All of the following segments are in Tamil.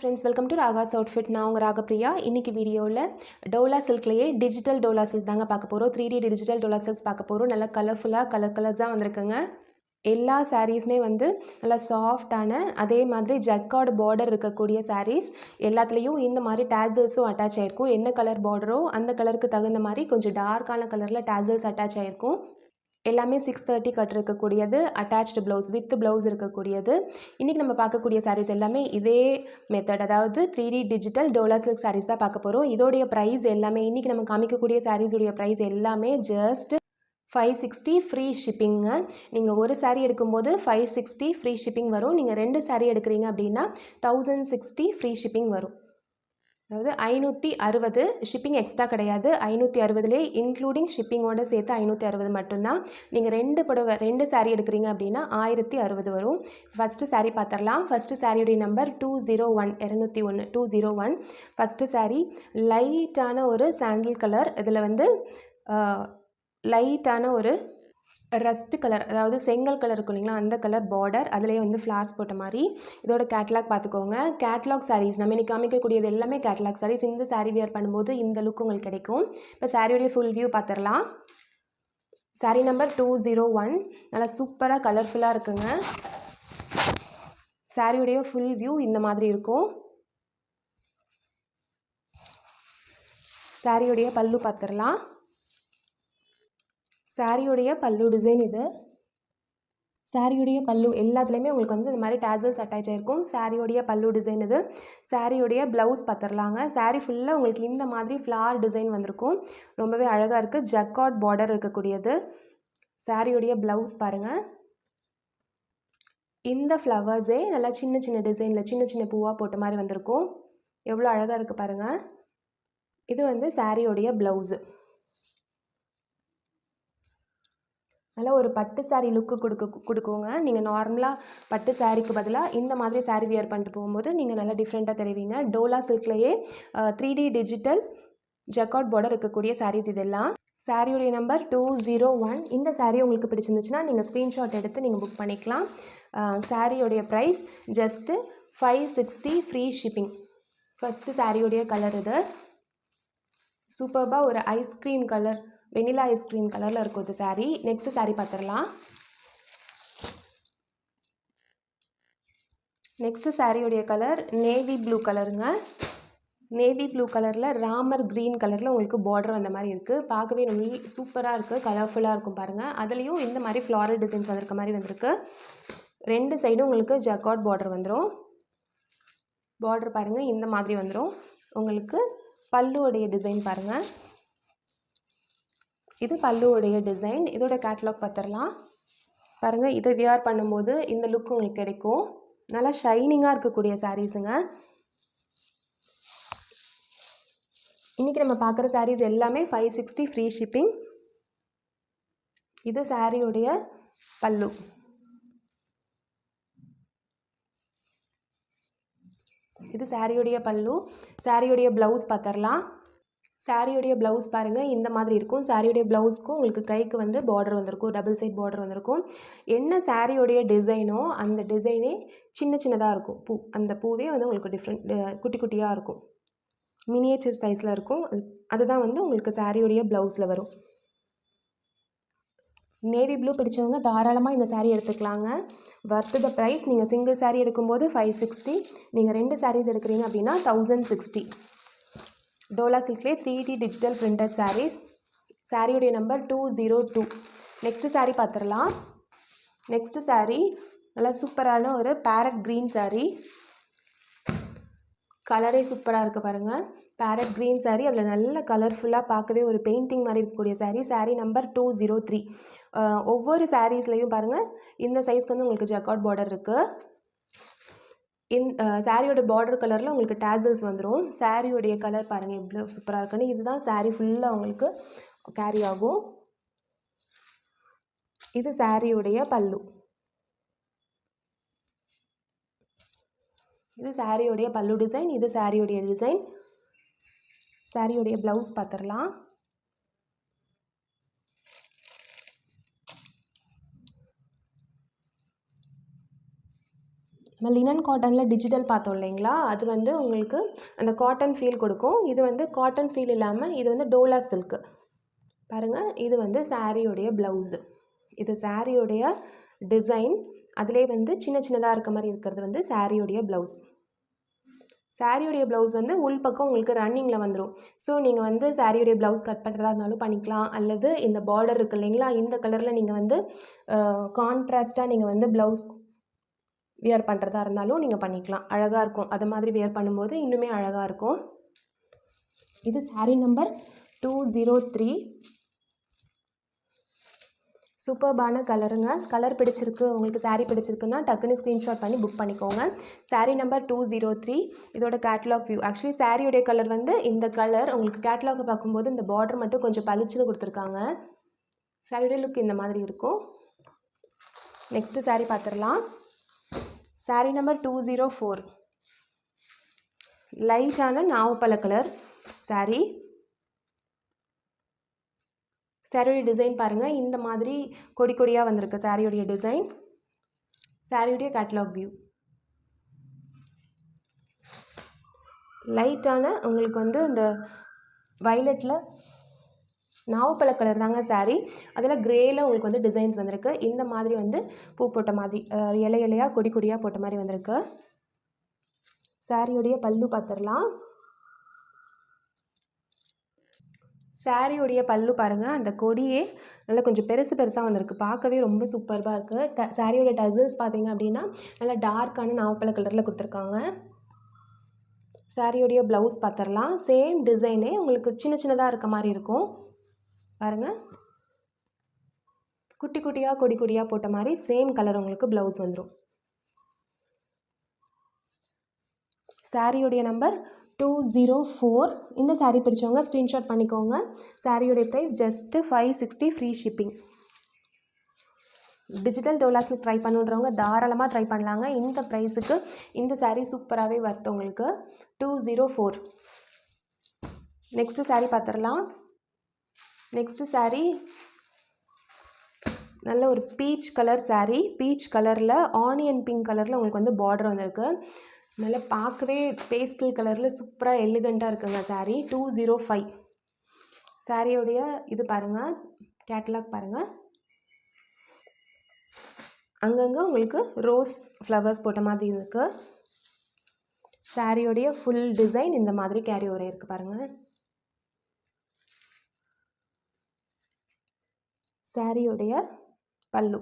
Friends, welcome to Raga's outfit. நான் உங்கள் ராகப்பிரியா. இன்றைக்கி வீடியோவில் டோலா சில்க்லேயே டிஜிட்டல் டோலா சில்க் தாங்க பார்க்க போகிறோம். 3D டிஜிட்டல் டோலா சில்க்ஸ் பார்க்க போகிறோம். நல்லா கலர்ஃபுல்லாக கலர்ஸாக வந்திருக்குங்க. எல்லா சாரீஸுமே வந்து நல்லா சாஃப்டான, அதே மாதிரி ஜக்கார்டு பார்டர் இருக்கக்கூடிய சாரீஸ். எல்லாத்துலேயும் இந்த மாதிரி டேசல்ஸும் அட்டாச் ஆகிருக்கும். என்ன கலர் பார்டரோ அந்த கலருக்கு தகுந்த மாதிரி கொஞ்சம் டார்க்கான கலரில் டேசல்ஸ் அட்டாச் ஆகிருக்கும். எல்லாமே 630 கட் இருக்கக்கூடியது, அட்டாச்டு ப்ளவுஸ் வித் ப்ளவுஸ் இருக்கக்கூடியது. இன்றைக்கி நம்ம பார்க்கக்கூடிய சாரீஸ் எல்லாமே இதே மெத்தட், அதாவது 3D டிஜிட்டல் டோலா சில்க் சாரீஸ் தான் பார்க்க போகிறோம். இதோடைய ப்ரைஸ் எல்லாமே, இன்றைக்கி நம்ம காமிக்கக்கூடிய சாரீஸுடைய ப்ரைஸ் எல்லாமே ஜஸ்ட் 560 ஃப்ரீ ஷிப்பிங்க. நீங்கள் ஒரு சாரீ எடுக்கும்போது 560 ஃப்ரீ ஷிப்பிங் வரும். நீங்கள் 2 சாரீ எடுக்கிறீங்க அப்படின்னா 1060 ஃப்ரீ ஷிப்பிங் வரும். அதாவது 560 ஷிப்பிங் எக்ஸ்ட்ரா கிடையாது. 560லே இன்க்ளூடிங் ஷிப்பிங்கோடு சேர்த்து 560 மட்டும்தான். நீங்கள் 2 சாரீ எடுக்கிறீங்க அப்படின்னா 1060 வரும். ஃபஸ்ட்டு சாரீ பார்த்துடலாம். ஃபஸ்ட்டு சாரியுடைய நம்பர் 201 201. ஃபஸ்ட்டு சாரீ லைட்டான ஒரு சாண்டில் கலர். இதில் வந்து லைட்டான ஒரு ரஸ்ட் கலர், அதாவது செங்கல் கலர் இருக்கும் இல்லைங்களா, அந்த கலர் பார்டர். அதிலே வந்து ஃப்ளார்ஸ் போட்ட மாதிரி. இதோட கேட்லாக் பார்த்துக்கோங்க. கேட்லாக் சாரீஸ் நம்ம இன்றைக்கி காமிக்கக்கூடியது எல்லாமே கேட்லாக் சாரீஸ். இந்த சாரீ வியர் பண்ணும்போது இந்த லுக் உங்களுக்கு கிடைக்கும். இப்போ சாரியுடைய ஃபுல் வியூ பார்த்துடலாம். சாரீ நம்பர் 201 நல்லா சூப்பராக கலர்ஃபுல்லாக இருக்குங்க. சாரியுடைய ஃபுல் வியூ இந்த மாதிரி இருக்கும். சாரியுடைய பல்லு பார்த்துடலாம். சாரியுடைய பல்லு டிசைன் இது. சாரியுடைய பல்லு எல்லாத்துலேயுமே உங்களுக்கு வந்து இந்த மாதிரி டேசல்ஸ் அட்டாச் ஆகிருக்கும். சாரியுடைய பல்லு டிசைன் இது. சாரியுடைய ப்ளவுஸ் பார்த்துடலாங்க. சாரீ ஃபுல்லாக உங்களுக்கு இந்த மாதிரி ஃப்ளார் டிசைன் வந்திருக்கும். ரொம்பவே அழகாக இருக்குது. ஜக்கார்ட் பார்டர் இருக்கக்கூடியது. சாரியுடைய ப்ளவுஸ் பாருங்கள். இந்த ஃப்ளவர்ஸே நல்லா சின்ன சின்ன டிசைனில் சின்ன சின்ன பூவாக போட்ட மாதிரி வந்திருக்கும். எவ்வளோ அழகாக இருக்குது பாருங்கள். இது வந்து சாரியுடைய ப்ளவுஸு. நல்லா ஒரு பட்டு சாரீ லுக்கு கொடுக்குங்க. நீங்கள் நார்மலாக பட்டு சாரீக்கு பதிலாக இந்த மாதிரி சாரீ வியர் பண்ணிட்டு போகும்போது நீங்கள் நல்லா டிஃப்ரெண்ட்டாக தெரிவிங்க. டோலா சில்க்லேயே 3D டிஜிட்டல் ஜக்கார்ட் பார்டர் இருக்கக்கூடிய சாரீஸ் இதெல்லாம். சாரியுடைய நம்பர் 201. இந்த சாரீ உங்களுக்கு பிடிச்சிருந்துச்சுன்னா நீங்கள் ஸ்க்ரீன்ஷாட் எடுத்து நீங்கள் புக் பண்ணிக்கலாம். சாரியுடைய price just 560 free shipping. First சாரியுடைய கலர் இது. சூப்பர்பாக ஒரு ஐஸ்கிரீம் கலர், வெனிலா ஐஸ்கிரீம் கலரில் இருக்கும் இது சாரீ. நெக்ஸ்ட்டு சாரீ பார்த்துடலாம். நெக்ஸ்ட்டு சாரியுடைய கலர் நேவி ப்ளூ கலருங்க. நேவி ப்ளூ கலரில் ராமர் க்ரீன் கலரில் உங்களுக்கு பார்டர் வந்த மாதிரி இருக்குது. பார்க்கவே ரொம்ப சூப்பராக இருக்குது, கலர்ஃபுல்லாக இருக்கும் பாருங்கள். அதுலேயும் இந்த மாதிரி ஃப்ளாரல் டிசைன்ஸ் வந்திருக்க மாதிரி வந்திருக்கு. 2 சைடும் உங்களுக்கு ஜக்கார்ட் பார்டர் வந்துடும். பார்டர் பாருங்கள், இந்த மாதிரி வந்துடும். உங்களுக்கு பல்லுவோடைய டிசைன் பாருங்கள். இது பல்லுவோடைய டிசைன். இதோட கேட்லாக் பார்த்துடலாம். பாருங்கள், இதை வியர் பண்ணும்போது இந்த லுக் உங்களுக்கு கிடைக்கும். நல்லா ஷைனிங்காக இருக்கக்கூடிய சாரீஸுங்க. இன்றைக்கி நம்ம பார்க்குற சாரீஸ் எல்லாமே 560 ஃப்ரீ ஷிப்பிங். இது சாரியுடைய பல்லு. இது சாரியுடைய பல்லு. சாரியுடைய ப்ளவுஸ் பார்த்துடலாம். சாரியுடைய ப்ளவுஸ் பாருங்கள், இந்த மாதிரி இருக்கும். சாரியுடைய ப்ளவுஸ்க்கும் உங்களுக்கு கைக்கு வந்து பார்டர் வந்திருக்கும், டபுள் சைட் பார்டர் வந்திருக்கும். என்ன சாரியுடைய டிசைனோ அந்த டிசைனே சின்ன சின்னதாக இருக்கும். பூ, அந்த பூவே வந்து உங்களுக்கு டிஃப்ரெண்ட் குட்டி குட்டியாக இருக்கும். மினியேச்சர் சைஸில் இருக்கும். அதுதான் வந்து உங்களுக்கு சாரியுடைய ப்ளவுஸில் வரும். நேவி ப்ளூ பிடிச்சவங்க தாராளமாக இந்த சாரீ எடுத்துக்கலாங்க. Worth the price. நீங்கள் சிங்கிள் சாரீ எடுக்கும்போது 560, நீங்கள் 2 சாரீஸ் எடுக்கிறீங்க அப்படின்னா 1060. டோலா சில்க்லேயே 3D டிஜிட்டல் பிரிண்டட் சாரீஸ். சாரியுடைய நம்பர் 202. நெக்ஸ்ட்டு சாரீ பார்த்துடலாம். நெக்ஸ்ட்டு சாரீ நல்லா சூப்பரான ஒரு பேரட் க்ரீன் சாரீ. கலரே சூப்பராக இருக்குது பாருங்கள். Farad green sari. அதில் நல்ல கலர்ஃபுல்லாக பார்க்கவே ஒரு பெயிண்டிங் மாதிரி இருக்கக்கூடிய சாரீ. சாரீ நம்பர் 203. ஒவ்வொரு சாரீஸ்லையும் பாருங்கள் இந்த சைஸ்க்கு வந்து உங்களுக்கு ஜக்கார்ட் பார்டர் இருக்குது. சாரியோட பார்டர் கலரில் உங்களுக்கு டேசல்ஸ் வந்துடும். சாரியோடைய கலர் பாருங்கள் எவ்வளோ சூப்பராக இருக்குன்னு. இதுதான் சாரீ ஃபுல்லாக உங்களுக்கு கேரி ஆகும். இது சாரியுடைய பல்லு. இது சாரியுடைய பல்லு டிசைன். இது சாரியுடைய டிசைன். சாரியுடைய ப்ளவுஸ் பார்த்துடலாம். நம்ம லினன் காட்டனில் டிஜிட்டல் பார்த்தோம் இல்லைங்களா, அது வந்து உங்களுக்கு அந்த காட்டன் ஃபீல் கொடுக்கும். இது வந்து காட்டன் ஃபீல் இல்லாமல் இது வந்து டோலா சில்க்கு. பாருங்கள், இது வந்து சாரியோடைய ப்ளவுஸு. இது சாரியோடைய டிசைன். அதிலே வந்து சின்ன சின்னதாக இருக்க மாதிரி இருக்கிறது வந்து சாரியோடைய ப்ளவுஸ். சாரியோடைய ப்ளவுஸ் வந்து உள் பக்கம் உங்களுக்கு ரன்னிங்கில் வந்துடும். ஸோ நீங்கள் வந்து சாரியோடைய ப்ளவுஸ் கட் பண்ணுறதா இருந்தாலும் பண்ணிக்கலாம். அல்லது இந்த பார்டர் இருக்குது இல்லைங்களா, இந்த கலரில் நீங்கள் வந்து கான்ட்ராஸ்ட்டாக நீங்கள் வந்து ப்ளவுஸ் வியர் பண்ணுறதா இருந்தாலும் நீங்கள் பண்ணிக்கலாம். அழகாக இருக்கும். அது மாதிரி வியர் பண்ணும்போது இன்னுமே அழகாக இருக்கும். இது சாரீ நம்பர் 203. சூப்பர்பான கலருங்க. கலர் பிடிச்சிருக்கு, உங்களுக்கு சாரீ பிடிச்சிருக்குன்னா டக்குன்னு ஸ்க்ரீன்ஷாட் பண்ணி புக் பண்ணிக்கோங்க. சாரீ நம்பர் 203. இதோட கேட்லாக் வியூ. ஆக்சுவலி சாரியோடைய கலர் வந்து இந்த கலர். உங்களுக்கு கேட்லாகை பார்க்கும்போது இந்த பார்டர் மட்டும் கொஞ்சம் பளிச்சுன்னு கொடுத்துருக்காங்க. சாரியோடைய லுக் இந்த மாதிரி இருக்கும். நெக்ஸ்ட்டு சாரீ பார்த்துடலாம். சாரீ நம்பர் 204. லைட்டான நாவப்பழ கலர் சாரீ. சாரியோடைய டிசைன் பாருங்கள், இந்த மாதிரி கொடி கொடியாக வந்திருக்கு சாரியோடைய டிசைன். சாரியோடைய கேட்லாக் வியூ. லைட்டான உங்களுக்கு வந்து இந்த வயலட்டில் நாவப்பழ கலர் தாங்க சாரீ. அதில் கிரேயில் உங்களுக்கு வந்து டிசைன்ஸ் வந்திருக்கு. இந்த மாதிரி வந்து பூ போட்ட மாதிரி, இலை இலையாக கொடி கொடியாக போட்ட மாதிரி வந்திருக்கு. சாரியோடைய பல்லு பார்த்துடலாம். சாரியோடைய பல்லு பாருங்கள், அந்த கொடியே நல்லா கொஞ்சம் பெருசு பெருசாக வந்திருக்கு. பார்க்கவே ரொம்ப சூப்பராக இருக்குது. சாரியோட டசல்ஸ் பார்த்தீங்க அப்படின்னா நல்லா டார்க்கான நாவப்பழ கலரில் கொடுத்துருக்காங்க. சாரியோடைய ப்ளவுஸ் பார்த்துடலாம். சேம் டிசைனே உங்களுக்கு சின்ன சின்னதாக இருக்க மாதிரி இருக்கும். பாருங்கள், குட்டி குட்டியாக கொடி கொடியாக போட்ட மாதிரி சேம் கலர் உங்களுக்கு ப்ளவுஸ் வந்துடும். சாரியோடைய நம்பர் 204. இந்த சாரீ பிடிச்சவங்க ஸ்க்ரீன்ஷாட் பண்ணிக்கோங்க. சாரியோடைய price just 560 free shipping. Digital டோலா சில்க் ட்ரை பண்ணுறவங்க தாராளமாக ட்ரை பண்ணலாங்க. இந்த ப்ரைஸுக்கு இந்த சாரீ சூப்பராகவே வருது உங்களுக்கு. 204. நெக்ஸ்ட்டு சாரீ பார்த்துடலாம். நெக்ஸ்ட்டு சாரீ நல்ல ஒரு பீச் கலர் சாரீ. பீச் கலரில் ஆனியன் பிங்க் கலரில் உங்களுக்கு வந்து பார்டர் வந்திருக்கு. நல்லா பார்க்கவே பேஸ்டல் கலரில் சூப்பராக எலிகண்ட்டாக இருக்குங்க சாரீ. 205. சாரியோடைய இது பாருங்கள், கேட்லாக் பாருங்கள். அங்கங்கே உங்களுக்கு ரோஸ் ஃப்ளவர்ஸ் போட்ட மாதிரி இருக்குது. சாரியோடைய ஃபுல் டிசைன் இந்த மாதிரி கேரி ஓவர் இருக்குது பாருங்கள். சாரியோடைய பல்லு.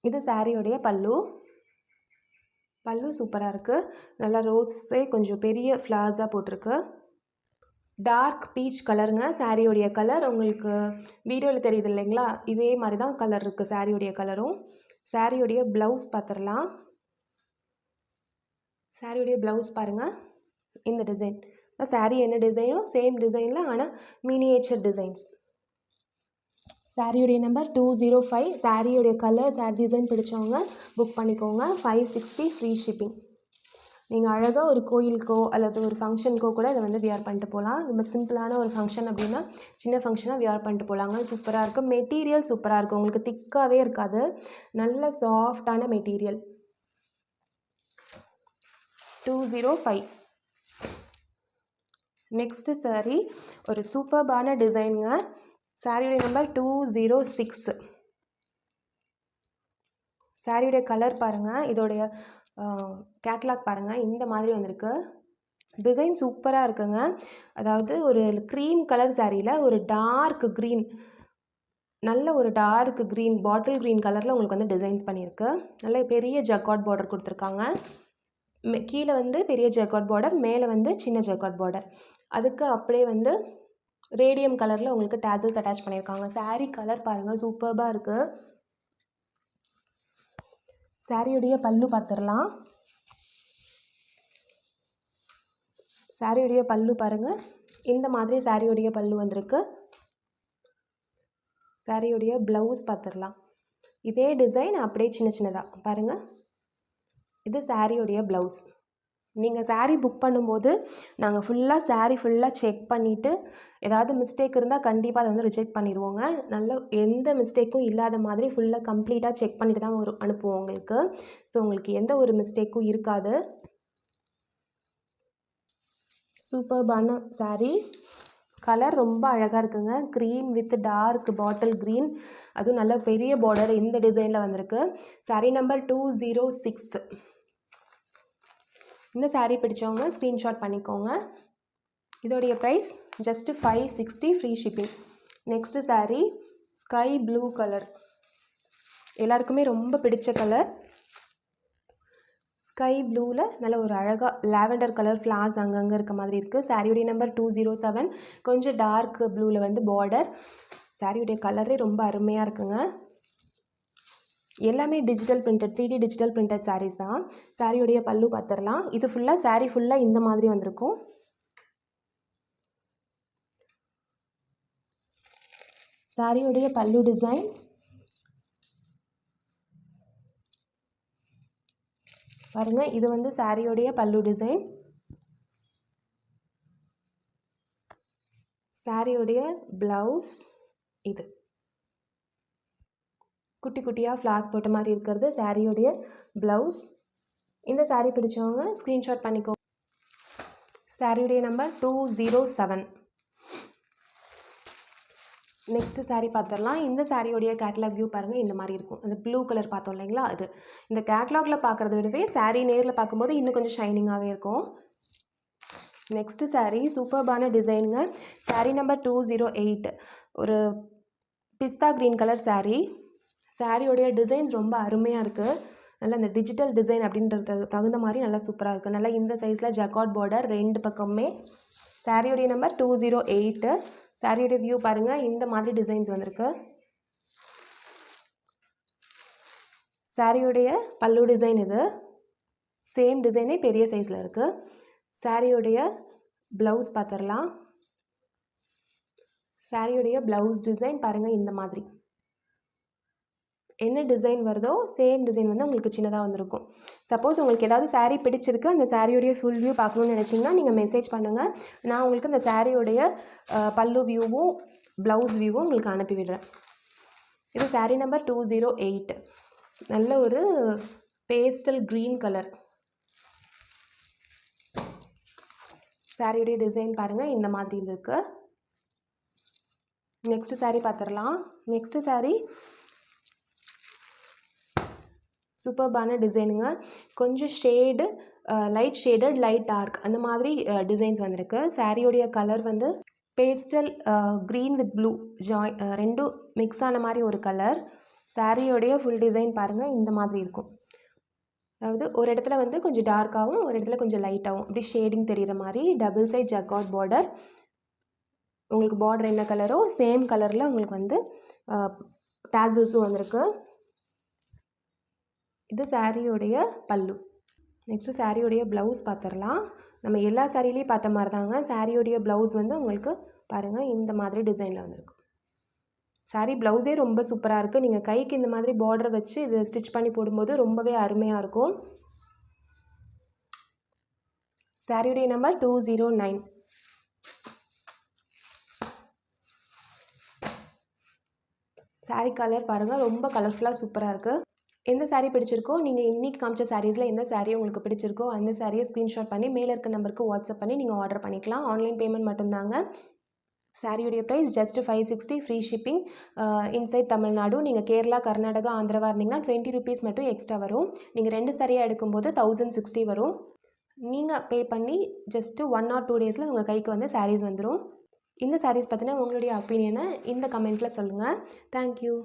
இது சாரியோடைய பல்லு. பல்லு சூப்பராக இருக்குது. நல்லா ரோஸே கொஞ்சம் பெரிய ஃப்ளவர்ஸாக போட்டிருக்கு. டார்க் பீச் கலருங்க சாரியோடைய கலர். உங்களுக்கு வீடியோவில் தெரியுது இல்லைங்களா, இதே மாதிரி தான் கலர் இருக்குது சாரியோடைய கலரும். சாரியோடைய ப்ளவுஸ் பார்த்துடலாம். சாரியோடைய ப்ளவுஸ் பாருங்கள், இந்த டிசைன். சாரி என்ன டிசைனோ சேம் டிசைனில், ஆனால் மினியேச்சர் டிசைன்ஸ். சாரியோடைய நம்பர் 205. சாரியோடைய கலர் சாரி டிசைன் பிடிச்சவங்க புக் பண்ணிக்கோங்க. 560 ஃப்ரீ ஷிப்பிங். நீங்கள் அழகாக ஒரு கோயிலுக்கோ அல்லது ஒரு ஃபங்க்ஷனுக்கோ கூட இதை வந்து வியர் பண்ணிட்டு போகலாம். ரொம்ப சிம்பிளான ஒரு ஃபங்க்ஷன் அப்படின்னா சின்ன ஃபங்க்ஷனாக வியர் பண்ணிட்டு போகலாங்க. சூப்பராக இருக்கும். மெட்டீரியல் சூப்பராக இருக்கும். உங்களுக்கு திக்காகவே இருக்காது. நல்ல சாஃப்டான மெட்டீரியல். 205. நெக்ஸ்ட்டு சாரீ ஒரு சூப்பர்பான டிசைனுங்க. சாரியுடைய நம்பர் 206. சாரியுடைய கலர் பாருங்கள், இதோடைய கேட்லாக் பாருங்கள், இந்த மாதிரி வந்திருக்கு. டிசைன் சூப்பராக இருக்குங்க. அதாவது ஒரு க்ரீம் கலர் சாரியில் ஒரு டார்க் க்ரீன், நல்ல ஒரு டார்க் க்ரீன், பாட்டில் க்ரீன் கலரில் உங்களுக்கு வந்து டிசைன்ஸ் பண்ணியிருக்கு. நல்ல பெரிய ஜக்கார்ட் பார்டர் கொடுத்துருக்காங்க. கீழே வந்து பெரிய ஜக்கார்ட் பார்டர், மேலே வந்து சின்ன ஜக்கார்ட் பார்டர். அதுக்கு அப்படியே வந்து ரேடியம் கலரில் உங்களுக்கு டேசல்ஸ் அட்டாச் பண்ணியிருக்காங்க. சாரீ கலர் பாருங்கள், சூப்பர்பாக இருக்குது. சாரியுடைய பல்லு பார்த்துடலாம். சாரியுடைய பல்லு பாருங்கள், இந்த மாதிரி சாரியுடைய பல்லு வந்திருக்கு. சாரியுடைய ப்ளவுஸ் பார்த்துடலாம். இதே டிசைன் அப்படியே சின்ன சின்னதாக பாருங்கள். இது சாரியுடைய ப்ளவுஸ். நீங்கள் சாரீ புக் பண்ணும்போது நாங்கள் ஃபுல்லாக சாரீ ஃபுல்லாக செக் பண்ணிவிட்டு ஏதாவது மிஸ்டேக் இருந்தால் கண்டிப்பாக அதை வந்து ரிஜெக்ட் பண்ணிடுவோங்க. நல்ல எந்த மிஸ்டேக்கும் இல்லாத மாதிரி ஃபுல்லாக கம்ப்ளீட்டாக செக் பண்ணிட்டு தான் அனுப்புவோம் உங்களுக்கு. ஸோ உங்களுக்கு எந்த ஒரு மிஸ்டேக்கும் இருக்காது. சூப்பர்பான சாரீ. கலர் ரொம்ப அழகாக இருக்குங்க. Green with dark bottle green, அதுவும் நல்ல பெரிய பார்டர் இந்த டிசைனில் வந்திருக்கு. சாரீ நம்பர் 206. இந்த சாரீ பிடிச்சவங்க ஸ்க்ரீன்ஷாட் பண்ணிக்கோங்க. இதோடைய price just 560 free shipping. Next sari sky blue colour, எல்லாருக்குமே ரொம்ப பிடிச்ச கலர். ஸ்கை ப்ளூவில் நல்ல ஒரு அழகாக லாவெண்டர் கலர் ஃப்ளார்ஸ் அங்கங்கே இருக்க மாதிரி இருக்குது. சாரியுடைய நம்பர் 207. கொஞ்சம் டார்க் ப்ளூவில் வந்து பார்டர். சாரியுடைய கலரே ரொம்ப அருமையாக இருக்குங்க. எல்லாமே digital printed 3D digital printed saris தான். சாரியுடைய பல்லு பார்த்துடலாம். இது ஃபுல்லாக சாரீ ஃபுல்லாக இந்த மாதிரி வந்திருக்கும். சாரியுடைய பல்லு டிசைன் பாருங்க. இது வந்து சாரியோடைய பல்லு டிசைன். சாரியோடைய ப்ளவுஸ் இது குட்டி குட்டியாக ஃப்ளார்ஸ் போட்ட மாதிரி இருக்கிறது சாரியோடைய ப்ளவுஸ். இந்த சாரீ பிடிச்சவங்க ஸ்க்ரீன்ஷாட் பண்ணிக்கோ. சாரியுடைய நம்பர் 207. நெக்ஸ்ட்டு சாரீ பார்த்துடலாம். இந்த சாரியோடைய கேட்லாக் வியூ பாருங்கள். இந்த மாதிரி இருக்கும். அந்த ப்ளூ கலர் பார்த்தோம் இல்லைங்களா, அது இந்த கேட்லாகில் பார்க்குறத விடவே சாரீ நேரில் பார்க்கும்போது இன்னும் கொஞ்சம் ஷைனிங்காகவே இருக்கும். நெக்ஸ்ட்டு சாரீ சூப்பர்பான டிசைனுங்க. சாரீ நம்பர் 208. ஒரு பிஸ்தா க்ரீன் கலர் சாரீ. சாரியோடைய டிசைன்ஸ் ரொம்ப அருமையாக இருக்குது. நல்லா இந்த டிஜிட்டல் டிசைன் அப்படின்றது தகுந்த மாதிரி நல்லா சூப்பராக இருக்குது. நல்லா இந்த சைஸில் ஜக்கார்ட் பார்டர் 2 பக்கமுமே. சாரியோடைய நம்பர் 208. சாரியோடைய வியூ பாருங்கள். இந்த மாதிரி டிசைன்ஸ் வந்திருக்கு. சாரியோடைய பல்லு டிசைன் இது. சேம் டிசைனே பெரிய சைஸில் இருக்குது. சாரியோடைய ப்ளவுஸ் பார்த்துடலாம். சாரியோடைய ப்ளவுஸ் டிசைன் பாருங்கள். இந்த மாதிரி என்ன டிசைன் வருதோ சேம் டிசைன் வந்து உங்களுக்கு சின்னதாக வந்திருக்கும். சப்போஸ் உங்களுக்கு ஏதாவது சாரீ பிடிச்சிருக்கு, அந்த சாரியோடைய ஃபுல் வியூ பார்க்கணுன்னு நினச்சிங்கன்னா நீங்கள் மெசேஜ் பண்ணுங்கள். நான் உங்களுக்கு அந்த சாரியோடைய பல்லு வியூவும் ப்ளவுஸ் வியூவும் உங்களுக்கு அனுப்பி விடுறேன். இது சாரீ நம்பர் 208. நல்ல ஒரு பேஸ்டல் க்ரீன் கலர். சாரியோடைய டிசைன் பாருங்கள். இந்த மாதிரி இருக்குது. நெக்ஸ்ட்டு சாரீ பார்த்துடலாம். நெக்ஸ்ட்டு சாரீ சூப்பர்பான டிசைனுங்க. கொஞ்சம் shade light shaded light dark அந்த மாதிரி டிசைன்ஸ் வந்திருக்கு. சாரியோடைய கலர் வந்து பேஸ்டல் க்ரீன் வித் ப்ளூ ரெண்டும் மிக்ஸ் ஆன மாதிரி ஒரு கலர். சாரியோடைய ஃபுல் டிசைன் பாருங்கள். இந்த மாதிரி இருக்கும். அதாவது ஒரு இடத்துல வந்து கொஞ்சம் டார்க்காகவும் ஒரு இடத்துல கொஞ்சம் லைட்டாகவும் அப்படி ஷேடிங் தெரிகிற மாதிரி டபுள் சைட் ஜக்கார்ட் பார்டர். உங்களுக்கு பார்டர் என்ன கலரோ சேம் கலரில் உங்களுக்கு வந்து டாசல்ஸும் வந்திருக்கு. இது சாரியோடைய பல்லு. நெக்ஸ்ட்டு சாரியோடைய ப்ளவுஸ் பார்த்துடலாம். நம்ம எல்லா சாரிலையும் பார்த்த மாதிரி தாங்க. சாரியோடைய ப்ளவுஸ் வந்து உங்களுக்கு பாருங்கள் இந்த மாதிரி டிசைனில் வந்திருக்கு. சாரீ ப்ளவுஸே ரொம்ப சூப்பராக இருக்குது. நீங்கள் கைக்கு இந்த மாதிரி பார்டர் வச்சு இது ஸ்டிச் பண்ணி போடும்போது ரொம்பவே அருமையாக இருக்கும். சாரியுடைய நம்பர் 209. சாரீ கலர் பாருங்கள். ரொம்ப கலர்ஃபுல்லாக சூப்பராக இருக்குது. எந்த சாரீ பிடிச்சிருக்கோ, நீங்கள் இன்றைக்கி காமிச்ச சாரீஸில் எந்த சாரீ உங்களுக்கு பிடிச்சிருக்கோ அந்த சாரியை ஸ்க்ரீன்ஷாட் பண்ணி மேலே இருக்க நம்பருக்கு வாட்ஸ்அப் பண்ணி நீங்கள் ஆர்டர் பண்ணிக்கலாம். ஆன்லைன் பேமெண்ட் மட்டும்தாங்க. சாரியுடைய price just 560 free shipping inside Tamil Nadu. நீங்கள் கேரளா, கர்நாடகா, ஆந்திராவாக இருந்தீங்கன்னா 20 rupees மட்டும் எக்ஸ்ட்ரா வரும். நீங்கள் 2 சாரியாக எடுக்கும்போது 1060 வரும். நீங்கள் பே பண்ணி ஜஸ்ட்டு 1 or 2 days உங்கள் கைக்கு வந்து சாரீஸ் வந்துடும். இந்த சாரீஸ் பற்றின உங்களுடைய ஒப்பீனியனை இந்த கமெண்ட்டில் சொல்லுங்கள். தேங்க்யூ.